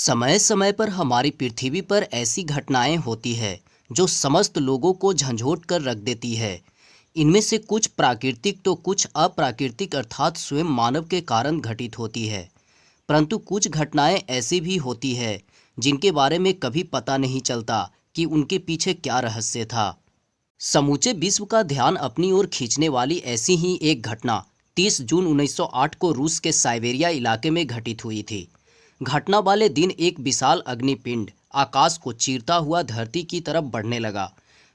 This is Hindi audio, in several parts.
समय समय पर हमारी पृथ्वी पर ऐसी घटनाएं होती है जो समस्त लोगों को झंझोट कर रख देती है। इनमें से कुछ प्राकृतिक तो कुछ अप्राकृतिक अर्थात स्वयं मानव के कारण घटित होती है। परंतु कुछ घटनाएं ऐसी भी होती है जिनके बारे में कभी पता नहीं चलता कि उनके पीछे क्या रहस्य था। समूचे विश्व का ध्यान अपनी ओर खींचने वाली ऐसी ही एक घटना 30 जून 1908 को रूस के साइबेरिया इलाके में घटित हुई थी। घटना वाले दिन एक विशाल अग्निपिंड आकाश को चीरता हुआ धरती की तरफ बढ़ने लगा।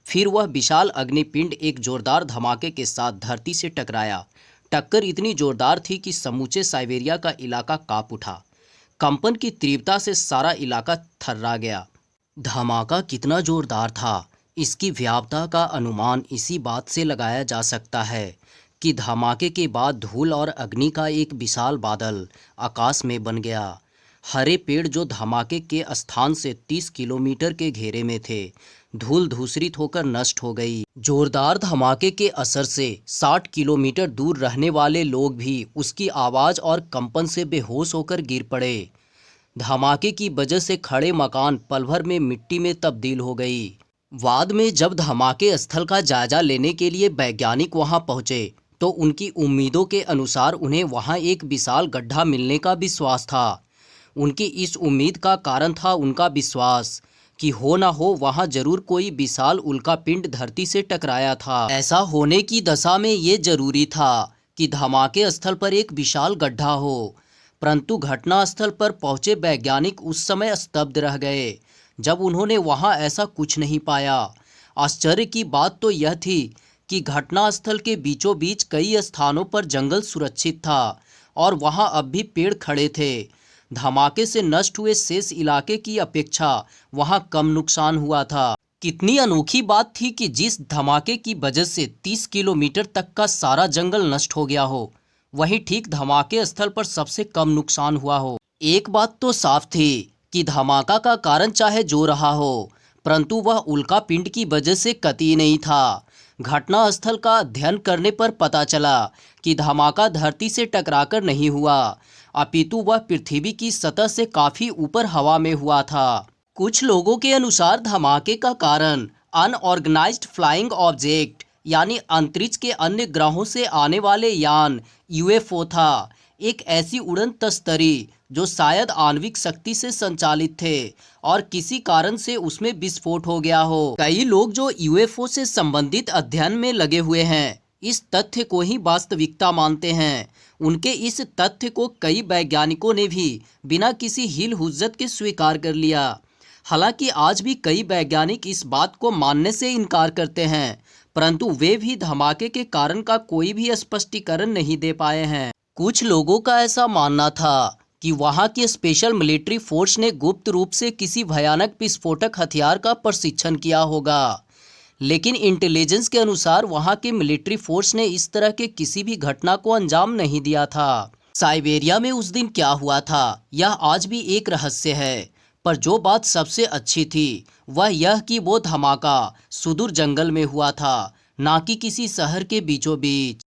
फिर वह विशाल अग्निपिंड एक जोरदार धमाके के साथ धरती से टकराया। टक्कर इतनी जोरदार थी कि समूचे साइबेरिया का इलाका कांप उठा। कंपन की तीव्रता से सारा इलाका थर्रा गया। धमाका कितना जोरदार था, इसकी व्यापकता का अनुमान इसी बात से लगाया जा सकता है कि धमाके के बाद धूल और अग्नि का एक विशाल बादल आकाश में बन गया। हरे पेड़ जो धमाके के स्थान से 30 किलोमीटर के घेरे में थे, धूल धूसरित होकर नष्ट हो गई। जोरदार धमाके के असर से 60 किलोमीटर दूर रहने वाले लोग भी उसकी आवाज़ और कंपन से बेहोश होकर गिर पड़े। धमाके की वजह से खड़े मकान पल भर में मिट्टी में तब्दील हो गई। बाद में जब धमाके स्थल का जायजा लेने के लिए वैज्ञानिक वहां पहुंचे तो उनकी उम्मीदों के अनुसार उन्हें वहां एक विशाल गड्ढा मिलने का विश्वास था। उनकी इस उम्मीद का कारण था उनका विश्वास कि हो ना हो वहां जरूर कोई विशाल उल्कापिंड धरती से टकराया था। ऐसा होने की दशा में ये जरूरी था कि धमाके स्थल पर एक विशाल गड्ढा हो। परंतु घटना स्थल पर पहुंचे वैज्ञानिक उस समय स्तब्ध रह गए जब उन्होंने वहां ऐसा कुछ नहीं पाया। आश्चर्य की बात तो यह थी कि घटना स्थल के बीचों बीच कई स्थानों पर जंगल सुरक्षित था और वहां अब भी पेड़ खड़े थे। धमाके से नष्ट हुए शेष इलाके की अपेक्षा वहां कम नुकसान हुआ था। कितनी अनोखी बात थी कि जिस धमाके की वजह से 30 किलोमीटर तक का सारा जंगल नष्ट हो गया हो, वहीं ठीक धमाके स्थल पर सबसे कम नुकसान हुआ हो। एक बात तो साफ थी कि धमाका का कारण चाहे जो रहा हो, परंतु वह उल्कापिंड की वजह से कतई नहीं था। घटना स्थल का अध्ययन करने पर पता चला कि धमाका धरती से टकराकर नहीं हुआ, अपितु वह पृथ्वी की सतह से काफी ऊपर हवा में हुआ था। कुछ लोगों के अनुसार धमाके का कारण अनऑर्गेनाइज्ड फ्लाइंग ऑब्जेक्ट यानी अंतरिक्ष के अन्य ग्रहों से आने वाले यान यूएफओ था। एक ऐसी उड़न तस्तरी जो शायद आणविक शक्ति से संचालित थे और किसी कारण से उसमें विस्फोट हो गया हो। कई लोग जो यूएफओ से संबंधित अध्ययन में लगे हुए हैं इस तथ्य को ही वास्तविकता मानते हैं। उनके इस तथ्य को कई वैज्ञानिकों ने भी बिना किसी हील हुज्जत के स्वीकार कर लिया। हालांकि आज भी कई वैज्ञानिक इस बात को मानने से इनकार करते हैं, परंतु वे भी धमाके के कारण का कोई भी स्पष्टीकरण नहीं दे पाए हैं। कुछ लोगों का ऐसा मानना था कि वहां की स्पेशल मिलिट्री फोर्स ने गुप्त रूप से किसी भयानक विस्फोटक हथियार का प्रशिक्षण किया होगा, लेकिन इंटेलिजेंस के अनुसार वहां के मिलिट्री फोर्स ने इस तरह के किसी भी घटना को अंजाम नहीं दिया था। साइबेरिया में उस दिन क्या हुआ था यह आज भी एक रहस्य है, पर जो बात सबसे अच्छी थी वह यह कि वो धमाका सुदूर जंगल में हुआ था, ना कि किसी शहर के बीचों बीच।